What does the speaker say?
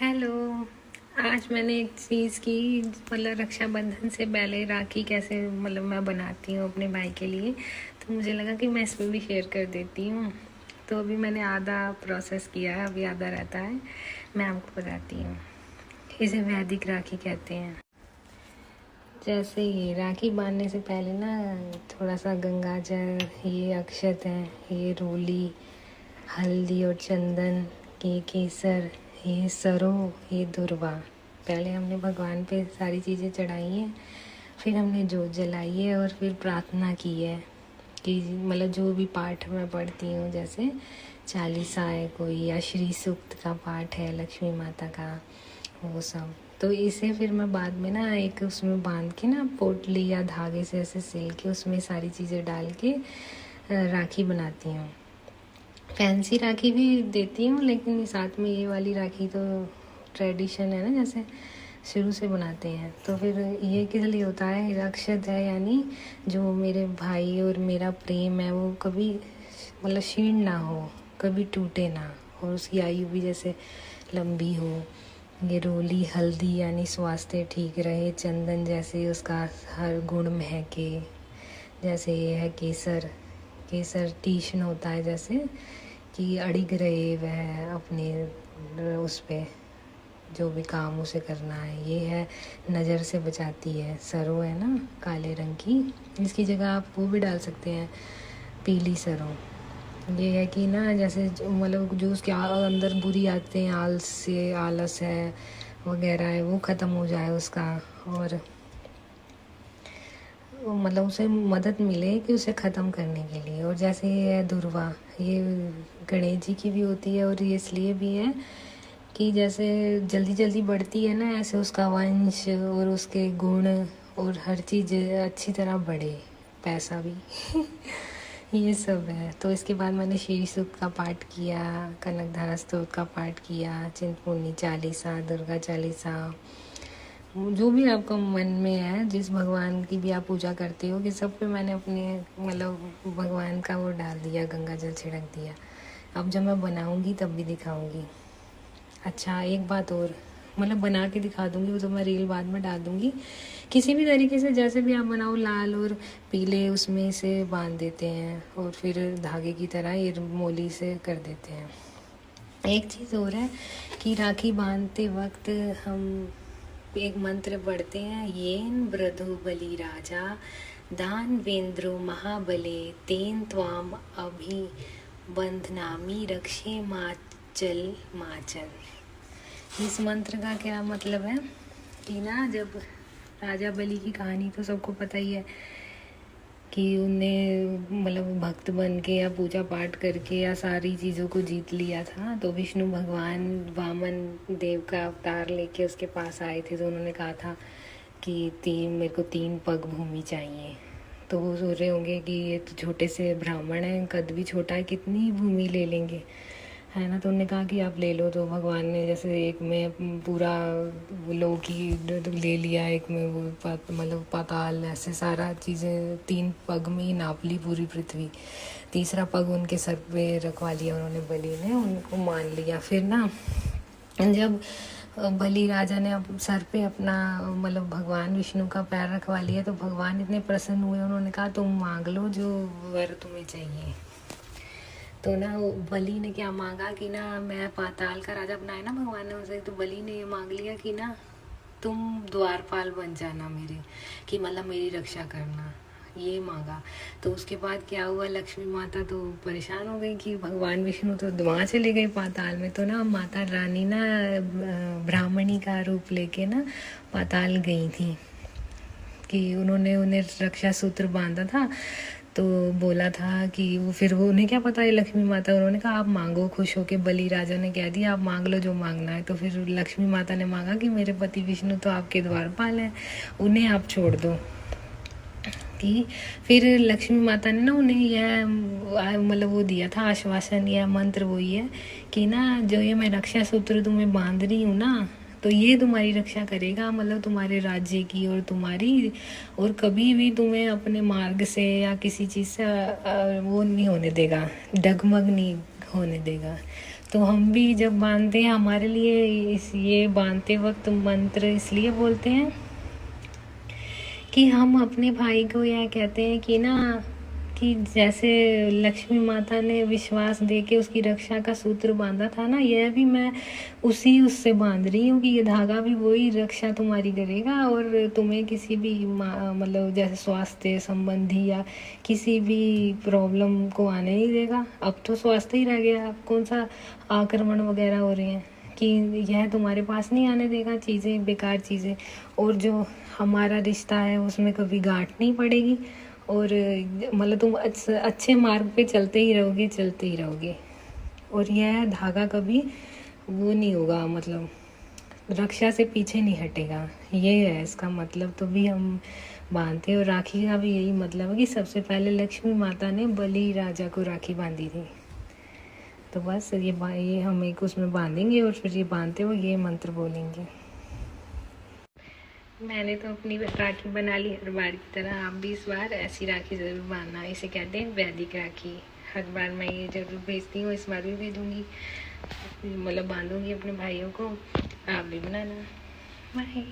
Hello. आज मैंने एक चीज़ की, मतलब रक्षाबंधन से पहले राखी कैसे मैं बनाती हूँ अपने भाई के लिए। तो मुझे लगा कि मैं इसमें भी शेयर कर देती हूँ। तो अभी मैंने आधा प्रोसेस किया है, अभी आधा रहता है। मैं आपको बताती हूँ। इसे वैदिक राखी कहते हैं। जैसे ये राखी बांधने से पहले ना थोड़ा सा गंगा जल, ये अक्षत है, ये रोली, हल्दी और चंदन, ये केसर, ये सरों, ये दुर्वा। पहले हमने भगवान पे सारी चीज़ें चढ़ाई हैं, फिर हमने जोत जलाई है और फिर प्रार्थना की है कि जो भी पाठ मैं पढ़ती हूँ, जैसे चालीसा है कोई, या श्री सूक्त का पाठ है लक्ष्मी माता का, वो सब। तो इसे फिर मैं बाद में ना एक उसमें बांध के ना पोटली या धागे से ऐसे सिल के उसमें सारी चीज़ें डाल के राखी बनाती हूँ। फैंसी राखी भी देती हूँ, लेकिन साथ में ये वाली राखी तो ट्रेडिशन है ना, जैसे शुरू से बनाते हैं। तो फिर ये किस लिए होता है, रक्षत है, यानी जो मेरे भाई और मेरा प्रेम है वो कभी क्षीण ना हो, कभी टूटे ना, और उसकी आयु भी जैसे लंबी हो। ये रोली हल्दी यानी स्वास्थ्य ठीक रहे, चंदन जैसे उसका हर गुण महके, जैसे ये है केसर, केसर तीक्ष्ण होता है, जैसे कि अड़िग रहे वह अपने उस पे जो भी काम उसे करना है। ये है नज़र से बचाती है, सरों है ना काले रंग की, इसकी जगह आप वो भी डाल सकते हैं, पीली सरों। ये है कि ना जैसे जो उसके अंदर बुरी आदतें, आलस है वगैरह है, वो ख़त्म हो जाए उसका, और उसे मदद मिले कि उसे ख़त्म करने के लिए। और जैसे ये है दुर्वा, ये गणेश जी की भी होती है, और ये इसलिए भी है कि जैसे जल्दी जल्दी बढ़ती है ना, ऐसे उसका वंश और उसके गुण और हर चीज़ अच्छी तरह बढ़े, पैसा भी ये सब है। तो इसके बाद मैंने श्री सूक्त का पाठ किया, कनकधारा स्तोत्र का पाठ किया, चिंतपूर्णी चालीसा, दुर्गा चालीसा, जो भी आपका मन में है, जिस भगवान की भी आप पूजा करते हो, कि सब पे मैंने अपने भगवान का वो डाल दिया, गंगा जल छिड़क दिया। अब जब मैं बनाऊंगी तब भी दिखाऊंगी। अच्छा, एक बात और, बना के दिखा दूंगी, वो तो मैं रील बाद में डाल दूंगी। किसी भी तरीके से जैसे भी आप बनाओ, लाल और पीले उसमें से बांध देते हैं, और फिर धागे की तरह ये मोली से कर देते हैं। एक चीज़ और है कि राखी बांधते वक्त हम एक मंत्र पढ़ते हैं, येन वृद्धो बलि राजा दानवेंद्रो महाबले तेन त्वाम अभिबंधनामि रक्षे माचल माचल। इस मंत्र का क्या मतलब है कि ना, जब राजा बलि की कहानी तो सबको पता ही है कि उनने भक्त बन के या पूजा पाठ करके या सारी चीज़ों को जीत लिया था। तो विष्णु भगवान वामन देव का अवतार लेके उसके पास आए थे। तो उन्होंने कहा था कि मेरे को 3 पग भूमि चाहिए। तो वो सोच रहे होंगे कि ये तो छोटे से ब्राह्मण हैं, कद भी छोटा है, कितनी भूमि ले लेंगे, है ना। तो उन्होंने कहा कि आप ले लो। तो भगवान ने जैसे एक में पूरा लोक ही ले लिया, एक में वो पाताल, ऐसे सारा चीज़ें 3 पग में ही नाप ली पूरी पृथ्वी। तीसरा पग उनके सर पे रखवा लिया उन्होंने, बलि ने उनको मान लिया। फिर ना जब बलि राजा ने सर पे अपना भगवान विष्णु का पैर रखवा लिया, तो भगवान इतने प्रसन्न हुए, उन्होंने कहा तुम मांग लो जो वर तुम्हें चाहिए। तो ना बलि ने क्या मांगा कि ना, मैं पाताल का राजा बनाया ना भगवान ने उसे, तो बलि ने ये मांग लिया कि ना तुम द्वारपाल बन जाना मेरे, कि मेरी रक्षा करना, ये मांगा। तो उसके बाद क्या हुआ, लक्ष्मी माता तो परेशान हो गई कि भगवान विष्णु तो वहाँ चले गए पाताल में। तो ना माता रानी ना ब्राह्मणी का रूप लेके ना पाताल गई थी, कि उन्होंने उन्हें रक्षा सूत्र बांधा था। तो बोला था कि वो उन्हें क्या पता है लक्ष्मी माता, उन्होंने कहा आप मांगो खुश होके। बलि राजा ने कह दिया आप मांग लो जो मांगना है। तो फिर लक्ष्मी माता ने मांगा कि मेरे पति विष्णु तो आपके द्वारपाल हैं, उन्हें आप छोड़ दो। कि फिर लक्ष्मी माता ने ना उन्हें यह वो दिया था आश्वासन, यह मंत्र वही है कि ना, जो ये मैं रक्षा सूत्र तुम्हें बांध रही हूँ ना, तो ये तुम्हारी रक्षा करेगा, तुम्हारे राज्य की और तुम्हारी, और कभी भी तुम्हें अपने मार्ग से या किसी चीज़ से वो नहीं होने देगा, डगमग नहीं होने देगा। तो हम भी जब बांधते हैं, हमारे लिए ये बांधते वक्त मंत्र इसलिए बोलते हैं कि हम अपने भाई को यह कहते हैं कि ना, कि जैसे लक्ष्मी माता ने विश्वास दे के उसकी रक्षा का सूत्र बांधा था ना, यह भी मैं उससे बांध रही हूँ कि ये धागा भी वही रक्षा तुम्हारी करेगा और तुम्हें किसी भी मतलब जैसे स्वास्थ्य संबंधी या किसी भी प्रॉब्लम को आने नहीं देगा। अब तो स्वास्थ्य ही रह गया, अब कौन सा आक्रमण वगैरह हो रहे हैं, कि यह तुम्हारे पास नहीं आने देगा चीज़ें, बेकार चीज़ें। और जो हमारा रिश्ता है उसमें कभी गांठ नहीं पड़ेगी और मतलब तुम अच्छे मार्ग पे चलते ही रहोगे। और यह धागा कभी वो नहीं होगा, मतलब रक्षा से पीछे नहीं हटेगा। ये है इसका मतलब। तो भी हम बांधते हैं और राखी का भी यही मतलब है कि सबसे पहले लक्ष्मी माता ने बलि राजा को राखी बांधी थी। तो बस ये हम एक उसमें बांधेंगे और फिर ये बांधते हुए ये मंत्र बोलेंगे। मैंने तो अपनी राखी बना ली हर बार की तरह, आप भी इस बार ऐसी राखी ज़रूर बांधना। इसे कहते हैं वैदिक राखी। हर बार मैं ये ज़रूर भेजती हूँ, इस बार भी भेजूँगी, मतलब बांधूँगी अपने भाइयों को। आप भी बनाना। बाय।